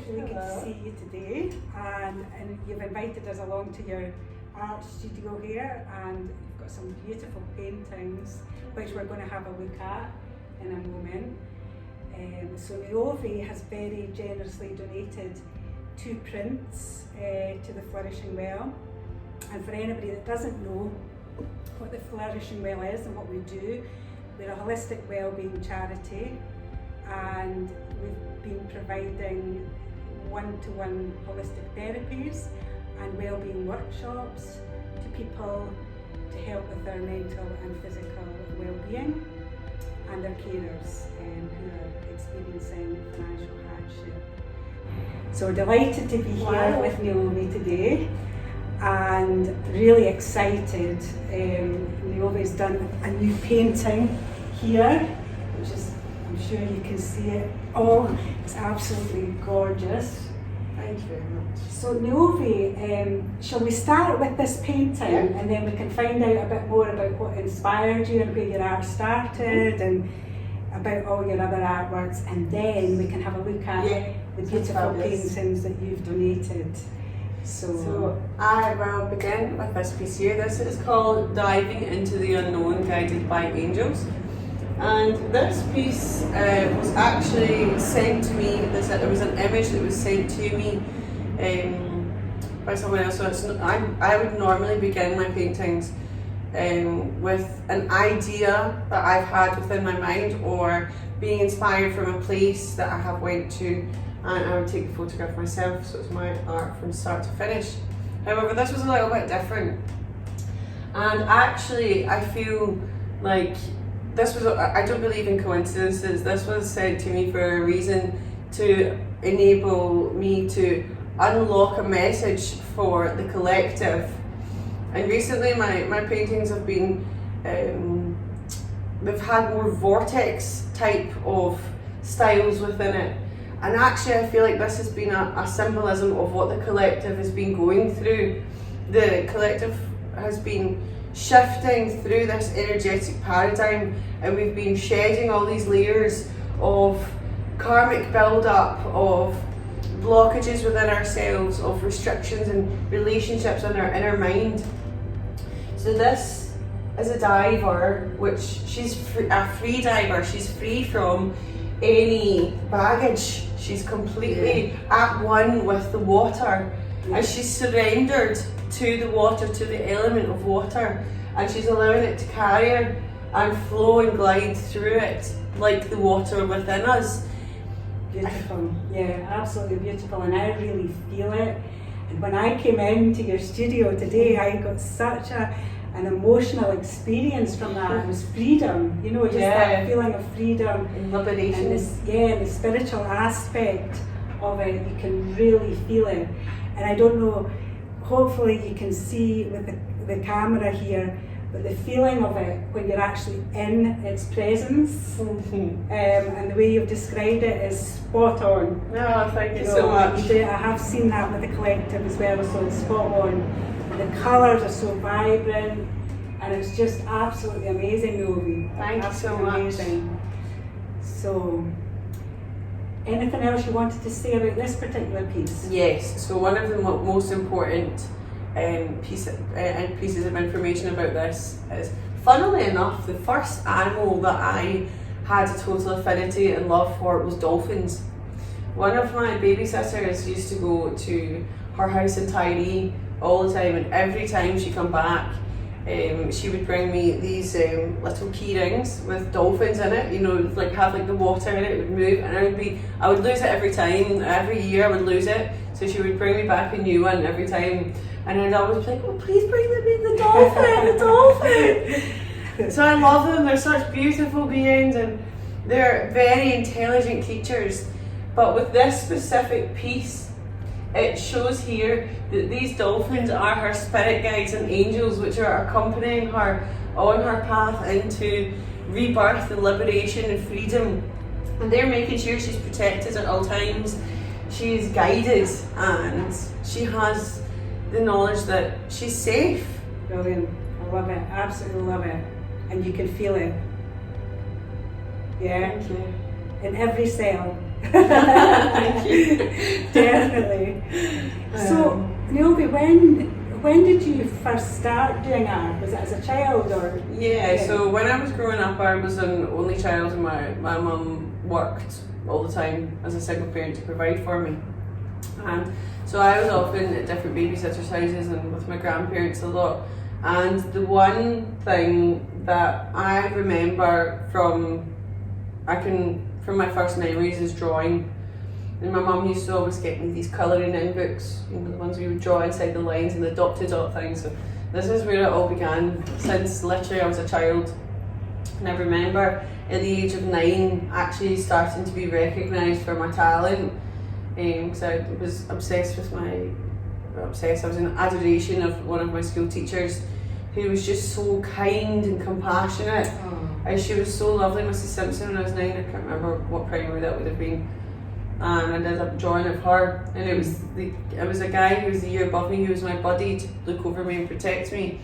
really good to see you today, and you've invited us along to your art studio here, and you've got some beautiful paintings which we're going to have a look at in a moment. So Neovi has very generously donated 2 prints to the Flourishing Well, and for anybody that doesn't know what the Flourishing Well is and what we do, we're a holistic wellbeing charity, and we've been providing one-to-one holistic therapies and wellbeing workshops to people to help with their mental and physical well-being, and their carers who are experiencing financial hardship. So we're delighted to be here with Neovi today, and really excited. Neovi's done a new painting here, which is, I'm sure you can see it all. It's absolutely gorgeous. Thank you very much. So Neovi, shall we start with this painting, and then we can find out a bit more about what inspired you and where your art started, and about all your other artworks, and then we can have a look at the beautiful paintings that you've donated. So I will begin with this piece here. This is called Diving into the Unknown, Guided by Angels. And this piece was actually sent to me, it was an image that was sent to me by someone else. So I would normally begin my paintings with an idea that I've had within my mind, or being inspired from a place that I have went to, and I would take the photograph myself, so it's my art from start to finish. However, this was a little bit different, and actually I feel like this was, I don't believe in coincidences. This was sent to me for a reason, to enable me to unlock a message for the collective. And recently my paintings have been, they've had more Vortex type of styles within it. And actually I feel like this has been a symbolism of what the collective has been going through. The collective has been shifting through this energetic paradigm, and we've been shedding all these layers of karmic build-up, of blockages within ourselves, of restrictions and relationships in our inner mind. So this is a diver, which she's a free diver. She's free from any baggage. She's completely at one with the water, and she's surrendered to the water, to the element of water, and she's allowing it to carry her and flow and glide through it like the water within us. Beautiful, yeah, absolutely beautiful, and I really feel it. And when I came into your studio today, I got such an emotional experience from that. It was freedom, you know, just that feeling of freedom and liberation. And this, the spiritual aspect of it, you can really feel it. And I don't know, hopefully you can see with the camera here, but the feeling of it when you're actually in its presence, and the way you've described it is spot on. Oh, thank you so much. I have seen that with the collective as well, so it's spot on. The colours are so vibrant, and it's just absolutely amazing, Neovi. Thank you so much. Amazing. So, anything else you wanted to say about this particular piece? Yes, so one of the most important pieces of information about this is, funnily enough, the first animal that I had a total affinity and love for was dolphins. One of my babysitters used to go to her house in Tyree all the time, and every time she come back, she would bring me these little key rings with dolphins in it, you know, like have like the water in it, would move, and I would lose it every time. Every year I would lose it, so she would bring me back a new one every time, and I'd always be like, oh, please bring me the dolphin, the dolphin. So I love them. They're such beautiful beings, and they're very intelligent creatures. But with this specific piece, it shows here that these dolphins are her spirit guides and angels, which are accompanying her on her path into rebirth and liberation and freedom. And they're making sure she's protected at all times, she's guided, and she has the knowledge that she's safe. Brilliant. I love it. Absolutely love it. And you can feel it. Yeah. Thank you. In every cell. Thank you. Definitely. So, Neovi, when did you first start doing art? Was it as a child or? Yeah, so when I was growing up, I was an only child, and my mum worked all the time as a single parent to provide for me. And so I was often at different babysitters' houses and with my grandparents a lot. And the one thing that I remember from my first memories is drawing. And my mum used to always get me these colouring in books, you know, the ones we would draw inside the lines and the dot to dot thing. So this is where it all began, since literally I was a child. And I remember at the age of 9 actually starting to be recognised for my talent, because I was obsessed with I was in adoration of one of my school teachers, who was just so kind and compassionate. And she was so lovely, Mrs. Simpson, when I was 9. I can't remember what primary that would have been. And I did a drawing of her, and it was a guy who was a year above me, who was my buddy to look over me and protect me,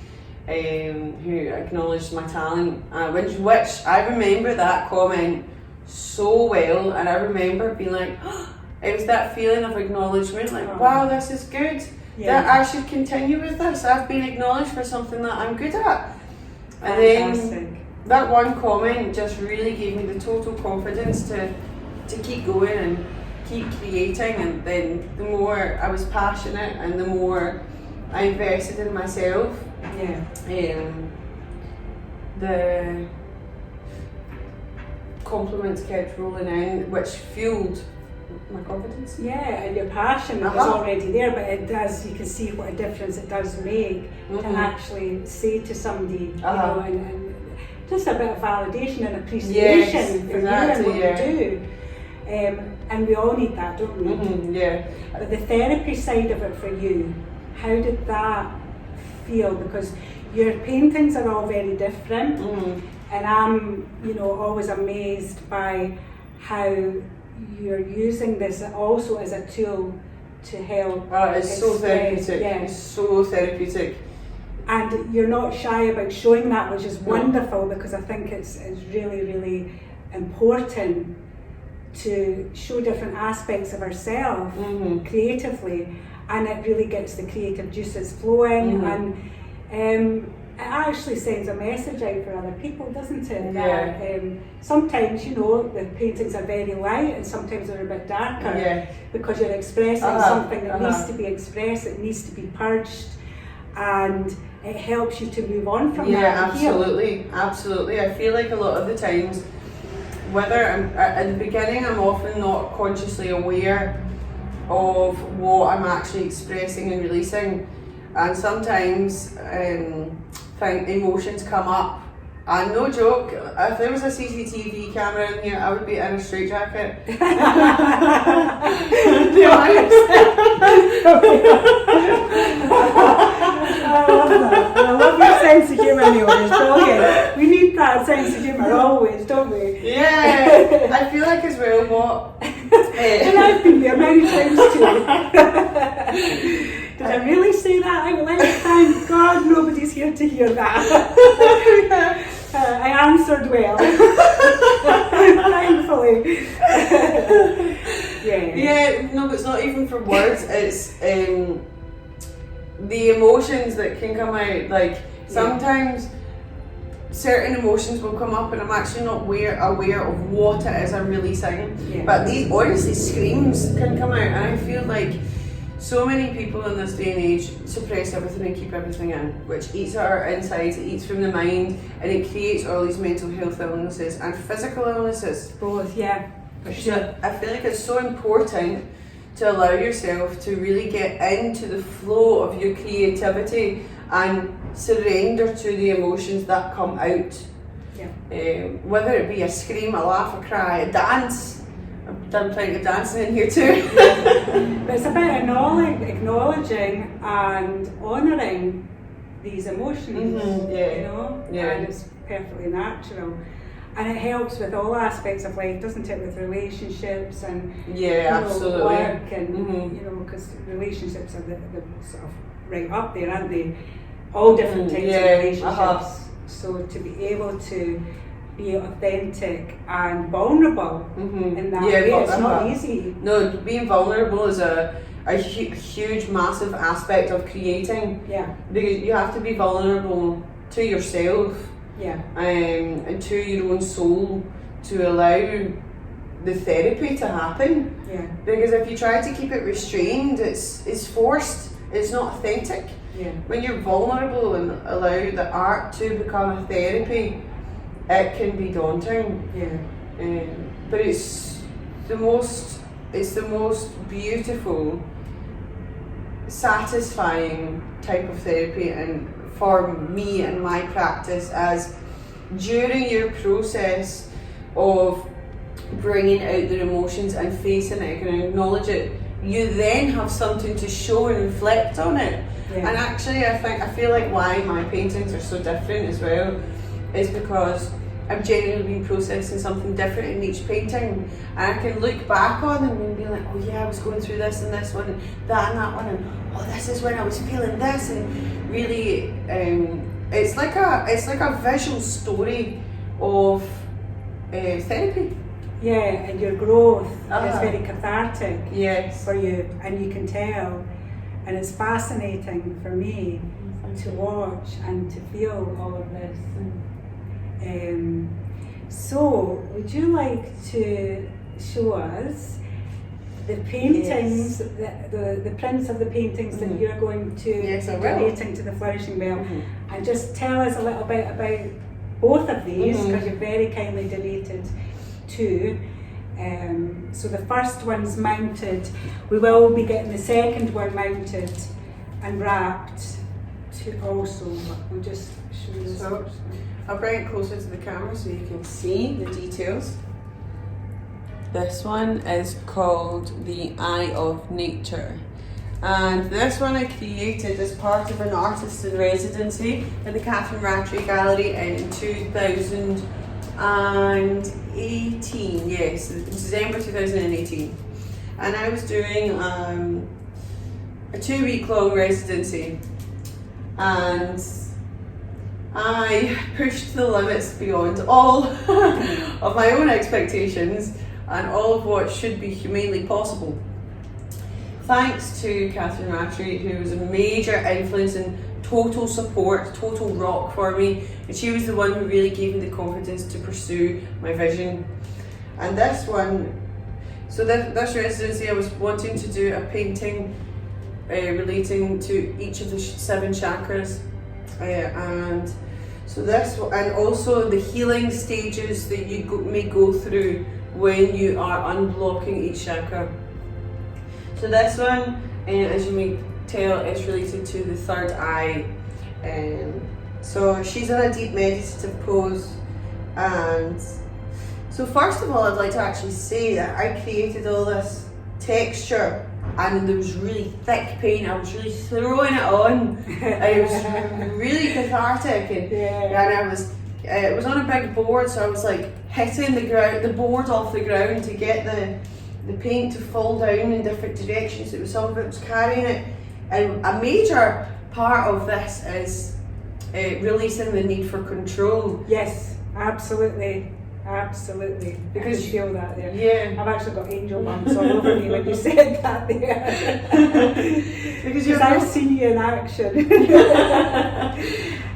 who acknowledged my talent, which I remember that comment so well. And I remember being like, it was that feeling of acknowledgement, like, wow, this is good, that I should continue with this, I've been acknowledged for something that I'm good at. And then that one comment just really gave me the total confidence to keep going and keep creating. And then the more I was passionate and the more I invested in myself, the compliments kept rolling in, which fueled my confidence. Yeah, and your passion was already there, but it does, you can see what a difference it does make to actually say to somebody, you know, and just a bit of validation and appreciation for you and what you do. And we all need that, don't we? But the therapy side of it for you, how did that feel? Because your paintings are all very different, and I'm, you know, always amazed by how you're using this also as a tool to help. It's so therapeutic. It's so therapeutic. And you're not shy about showing that, which is wonderful, because I think it's really, really important to show different aspects of ourselves creatively, and it really gets the creative juices flowing, and it actually sends a message out for other people, doesn't it? That, sometimes, you know, the paintings are very light and sometimes they're a bit darker because you're expressing something that needs to be expressed, it needs to be purged, and it helps you to move on from that. Absolutely. I feel like a lot of the times, whether at the beginning, I'm often not consciously aware of what I'm actually expressing and releasing, and sometimes emotions come up, and no joke, if there was a CCTV camera in here, I would be in a straitjacket. I love your sense of humour, anyway. It's brilliant. We need that sense of humour always, don't we? Yeah, I feel like as well what. And I've been there many times too. Did I really say that out loud? Thank God nobody's here to hear that. I answered well. Thankfully. No, it's not even for words, it's the emotions that can come out. Like sometimes certain emotions will come up and I'm actually not aware of what it is I'm releasing. But these honestly screams can come out, and I feel like so many people in this day and age suppress everything and keep everything in, which eats at our insides, it eats from the mind, and it creates all these mental health illnesses and physical illnesses. Both, for sure. I feel like it's so important to allow yourself to really get into the flow of your creativity and surrender to the emotions that come out. Whether it be a scream, a laugh, a cry, a dance. I've done plenty of dancing in here too. But it's about acknowledging and honouring these emotions, you know, and it's perfectly natural. And it helps with all aspects of life, doesn't it? With relationships and absolutely. Work and you know, because relationships are the sort of right up there, aren't they? All different types of relationships. So to be able to be authentic and vulnerable in that way. It's not easy. No, being vulnerable is a huge, massive aspect of creating. Yeah. Because you have to be vulnerable to yourself. Yeah. And to your own soul to allow the therapy to happen. Yeah. Because if you try to keep it restrained, it's forced. It's not authentic. Yeah. When you're vulnerable and allow the art to become a therapy, it can be daunting. Yeah. But it's the most beautiful, satisfying type of therapy, and for me and my practice, as during your process of bringing out their emotions and facing it and acknowledge it, you then have something to show and reflect on it. Yeah. And actually I feel like why my paintings are so different as well is because I've genuinely been processing something different in each painting, and I can look back on them and be like, oh yeah, I was going through this and this one and that one, and oh, this is when I was feeling this, and really it's like a visual story of therapy. Yeah, and your growth is very cathartic. Yes. For you, and you can tell, and it's fascinating for me to watch and to feel all of this. So, would you like to show us the paintings, the prints of the paintings that you're going to be donating to the Flourishing Well, and just tell us a little bit about both of these, because you've very kindly donated two. So the first one's mounted. We will be getting the second one mounted and wrapped to also. We'll just show you this. So, I'll bring it closer to the camera so you can see the details. This one is called The Eye of Nature, and this one I created as part of an artist in residency at the Catherine Rattray Gallery in 2018, yes, December 2018. And I was doing a 2-week-long residency, and I pushed the limits beyond all of my own expectations and all of what should be humanely possible. Thanks to Catherine Rattray, who was a major influence and total support, total rock for me, and she was the one who really gave me the confidence to pursue my vision. And this one, so this residency, I was wanting to do a painting relating to each of the 7 chakras, and so this, and also the healing stages that you may go through when you are unblocking each chakra. So this one, as you may tell, is related to the third eye. So she's in a deep meditative pose, and so first of all, I'd like to actually say that I created all this texture, and there was really thick paint. I was really throwing it on. It was really cathartic, and it was on a big board, so I was like hitting the board off the ground to get the paint to fall down in different directions. It was, some of it was carrying it, and a major part of this is releasing the need for control. Yes, absolutely. Absolutely, because you feel that there. Yeah, I've actually got angel bumps all over me when you said that there. Because I've seen you in action,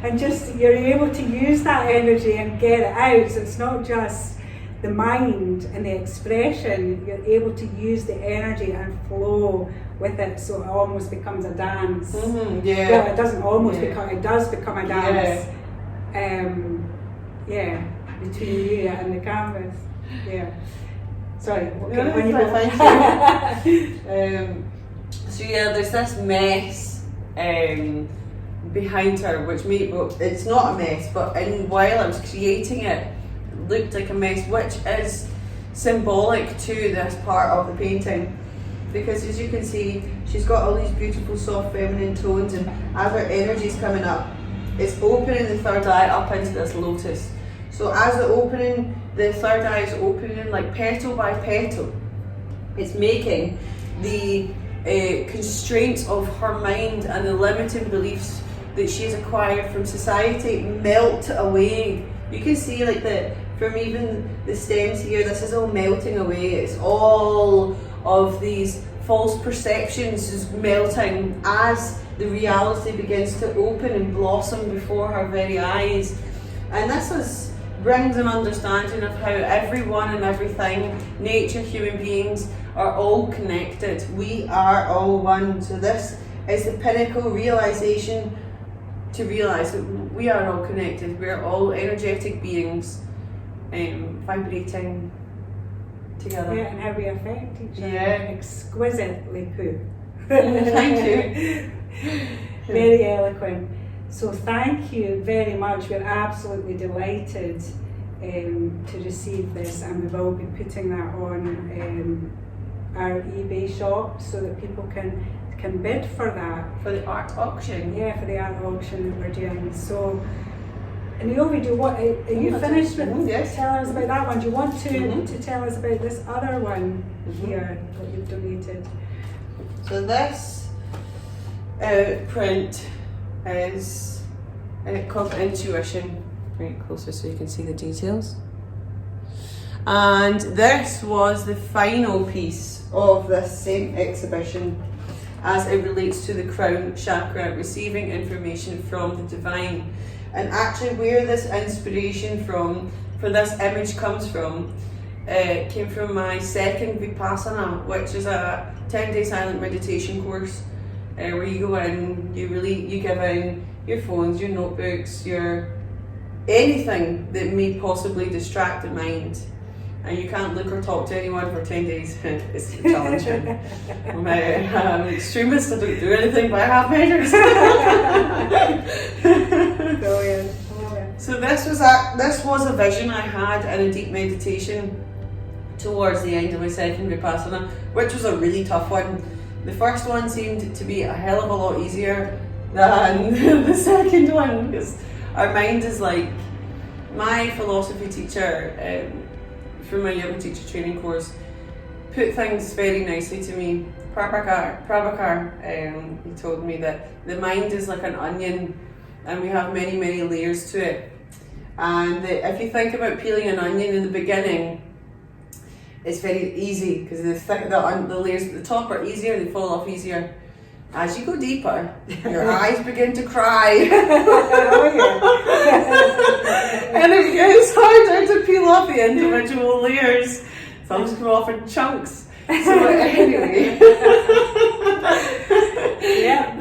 and just you're able to use that energy and get it out. So it's not just the mind and the expression. You're able to use the energy and flow with it, so it almost becomes a dance. Well, it doesn't almost become. It does become a dance. Between you and the canvas. Yeah. Sorry. Okay, when you go. Thank you. So there's this mess behind her, which it's not a mess, but while I was creating it, looked like a mess, which is symbolic to this part of the painting. Because as you can see, she's got all these beautiful soft feminine tones, and as her energy's coming up, it's opening the third eye up into this lotus. So as the third eye is opening like petal by petal, it's making the constraints of her mind and the limiting beliefs that she's acquired from society melt away. You can see like the from even the stems here. This is all melting away. It's all of these false perceptions just melting as the reality begins to open and blossom before her very eyes. And this brings an understanding of how everyone and everything, nature, human beings, are all connected. We are all one. So this is the pinnacle realization, to realize that we are all connected. We're all energetic beings, vibrating together. Yeah, and how we affect each other. Yeah. Exquisitely put. Thank you. Very eloquent. So thank you very much. We're absolutely delighted to receive this, and we will be putting that on our eBay shop so that people can bid for that. For the art auction. Yeah, for the art auction that we're doing. So, Neovi, are you finished with yes. telling us about that one? Do you want to, Mhm. to tell us about this other one here that you've donated? So this print is called Intuition. Bring it closer so you can see the details. And this was the final piece of this same exhibition as it relates to the crown chakra, receiving information from the divine. And actually where this inspiration for this image comes from, came from my second Vipassana, which is a 10-day silent meditation course where you go in, you give in your phones, your notebooks, your anything that may possibly distract the mind. And you can't look or talk to anyone for 10 days. It's challenging. I'm an extremist, I don't do anything by half measures. Brilliant. So this was a vision I had in a deep meditation towards the end of my second Vipassana, which was a really tough one. The first one seemed to be a hell of a lot easier than the second one, because our mind is like, my philosophy teacher from my yoga teacher training course put things very nicely to me. Prabhakar, he told me that the mind is like an onion and we have many, many layers to it. And if you think about peeling an onion in the beginning, it's very easy because the layers at the top are easier, they fall off easier. As you go deeper, your eyes begin to cry. And it gets harder to peel off the individual layers. Some come off in chunks. So anyway. Yeah.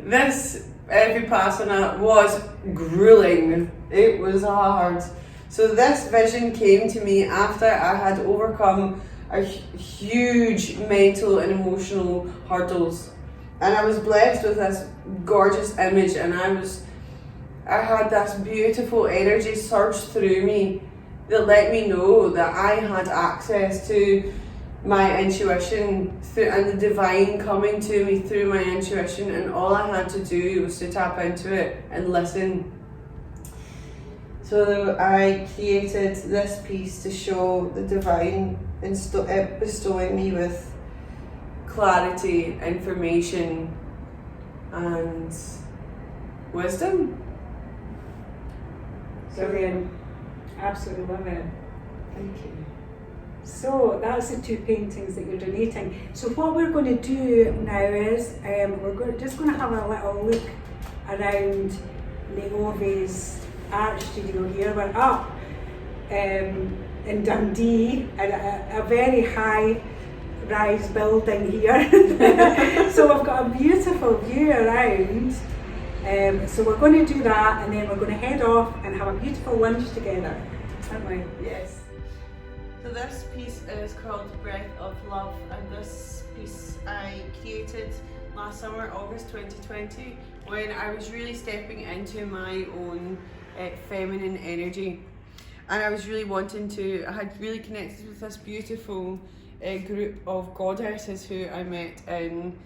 This Vipassana was grueling. It was hard. So this vision came to me after I had overcome a huge mental and emotional hurdles, and I was blessed with this gorgeous image, and I had this beautiful energy surge through me that let me know that I had access to my intuition and the divine coming to me through my intuition, and all I had to do was to tap into it and listen. So I created this piece to show the divine bestowing me with clarity, information, and wisdom. Brilliant. Absolutely love it. Thank you. So that's the two paintings that you're donating. So what we're going to do now is just going to have a little look around Neovi's art studio here. We're up in Dundee, a very high rise building here. So we've got a beautiful view around. So we're going to do that, and then we're going to head off and have a beautiful lunch together, aren't we? Yes. So this piece is called Breath of Love, and this piece I created last summer, August 2020, when I was really stepping into my own feminine energy. And I was really I had really connected with this beautiful group of goddesses who I met in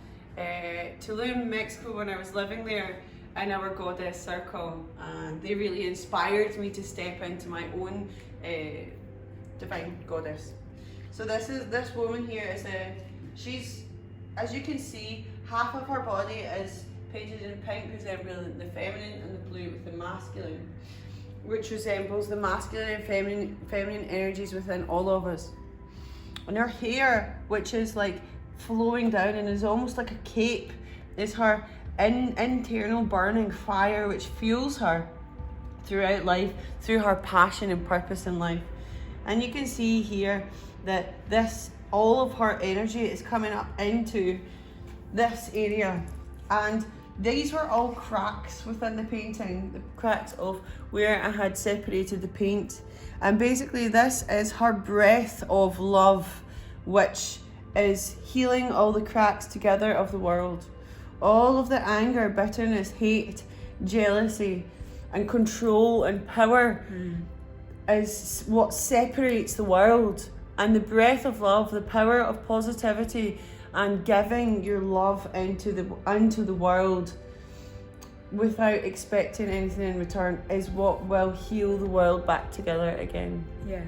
Tulum, Mexico, when I was living there in our goddess circle. And they really inspired me to step into my own divine goddess. So this woman here she's, as you can see, half of her body is painted in pink, resembling the feminine, and the blue with the masculine. which resembles the masculine and feminine energies within all of us. And her hair, which is like flowing down and is almost like a cape, is her internal burning fire, which fuels her throughout life, through her passion and purpose in life. And you can see here that all of her energy is coming up into this area, and these were all cracks within the painting, the cracks of where I had separated the paint. And basically this is her breath of love, which is healing all the cracks together of the world. All of the anger, bitterness, hate, jealousy and control and power is what separates the world. And the breath of love, the power of positivity and giving your love into the world without expecting anything in return is what will heal the world back together again. Yeah.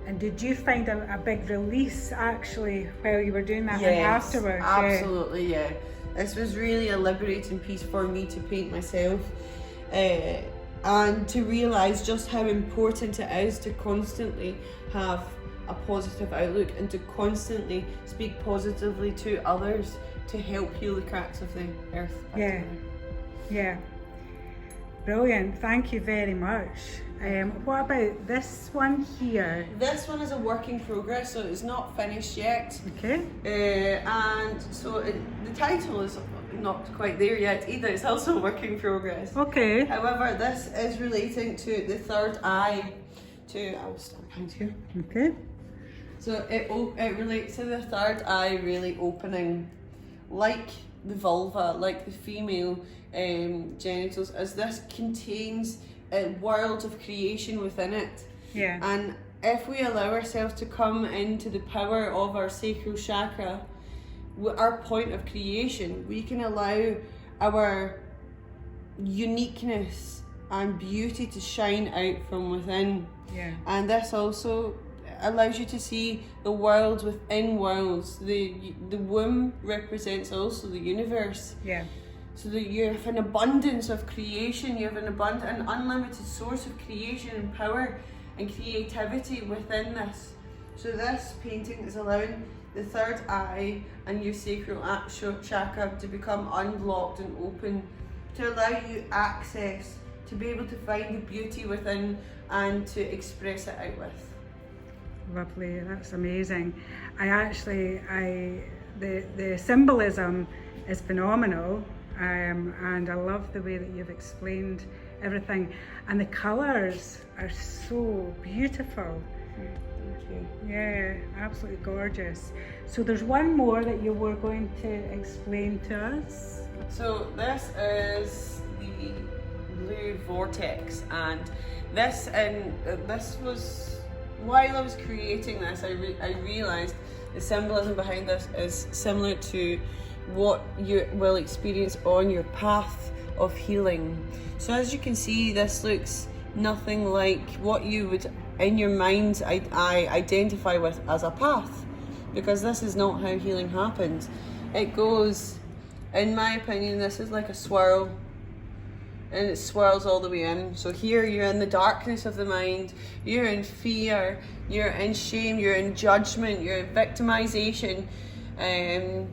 And did you find a big release actually while you were doing that? Yes, and afterwards? Absolutely, yeah. This was really a liberating piece for me to paint myself, and to realise just how important it is to constantly have a positive outlook and to constantly speak positively to others to help heal the cracks of the earth. Yeah. Brilliant. Thank you very much. What about this one here? This one is a work in progress, so it's not finished yet. Okay. And so the title is not quite there yet either. It's also a work in progress. Okay. However, this is relating to the third eye. I'll stand behind here. Okay. So it relates to the third eye really opening, like the vulva, like the female genitals, as this contains a world of creation within it. Yeah. And if we allow ourselves to come into the power of our sacral chakra, our point of creation, we can allow our uniqueness and beauty to shine out from within. Yeah. And this also allows you to see the worlds within worlds. The womb represents also the universe. Yeah. So that you have an abundance of creation, you have an unlimited source of creation and power and creativity within this. So this painting is allowing the third eye and your sacral chakra to become unblocked and open, to allow you access, to be able to find the beauty within and to express it out with. Lovely, that's amazing. The symbolism is phenomenal, and I love the way that you've explained everything, and the colours are so beautiful. Thank you. Yeah, absolutely gorgeous. So there's one more that you were going to explain to us. So this is the blue Vortex, and this was, while I was creating this, I realised the symbolism behind this is similar to what you will experience on your path of healing. So as you can see, this looks nothing like what you would in your mind I identify with as a path, because this is not how healing happens. It goes, in my opinion, this is like a swirl, and it swirls all the way in. So here you're in the darkness of the mind, you're in fear, you're in shame, you're in judgment, you're in victimization, and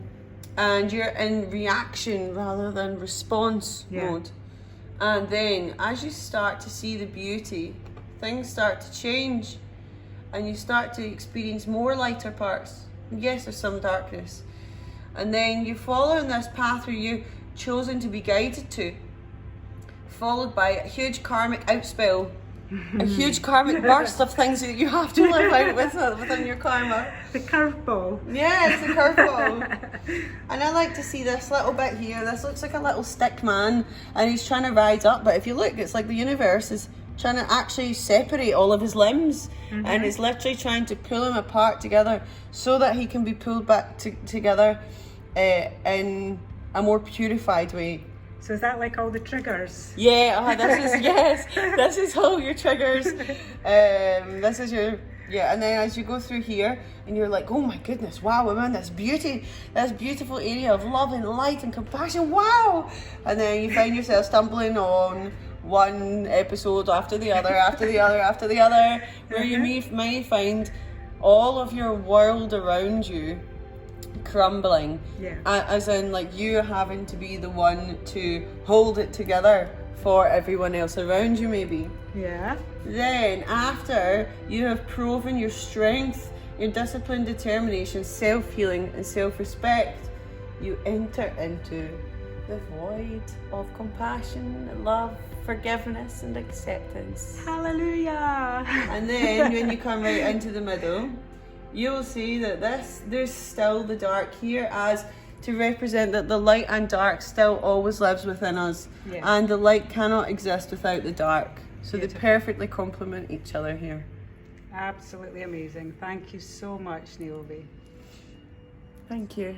you're in reaction rather than response mode. And then as you start to see the beauty, things start to change and you start to experience more lighter parts. Yes, there's some darkness. And then you follow in this path where you've chosen to be guided to, followed by a huge karmic outspill, a huge karmic burst of things that you have to live out with within your karma. The curveball. Yeah, it's a curveball. And I like to see this little bit here. This looks like a little stick man, and he's trying to rise up. But if you look, it's like the universe is trying to actually separate all of his limbs, and it's literally trying to pull him apart together so that he can be pulled back together in a more purified way. So is that like all the triggers? Yeah, this is, yes, this is all your triggers. This is your, and then as you go through here and you're like, oh my goodness, wow, I'm in this beautiful area of love and light and compassion, wow. And then you find yourself stumbling on one episode after the other, after the other, after the other, where you may find all of your world around you crumbling. Yeah. As in, like, you having to be the one to hold it together for everyone else around you, maybe. Yeah. Then, after you have proven your strength, your discipline, determination, self-healing, and self-respect, you enter into the void of compassion, love, forgiveness, and acceptance. Hallelujah. And then, when you come right into the middle, you'll see that there's still the dark here, as to represent that the light and dark still always lives within us. Yeah. And the light cannot exist without the dark. So Beautiful. they perfectly complement each other here. Absolutely amazing. Thank you so much, Neovi. Thank you.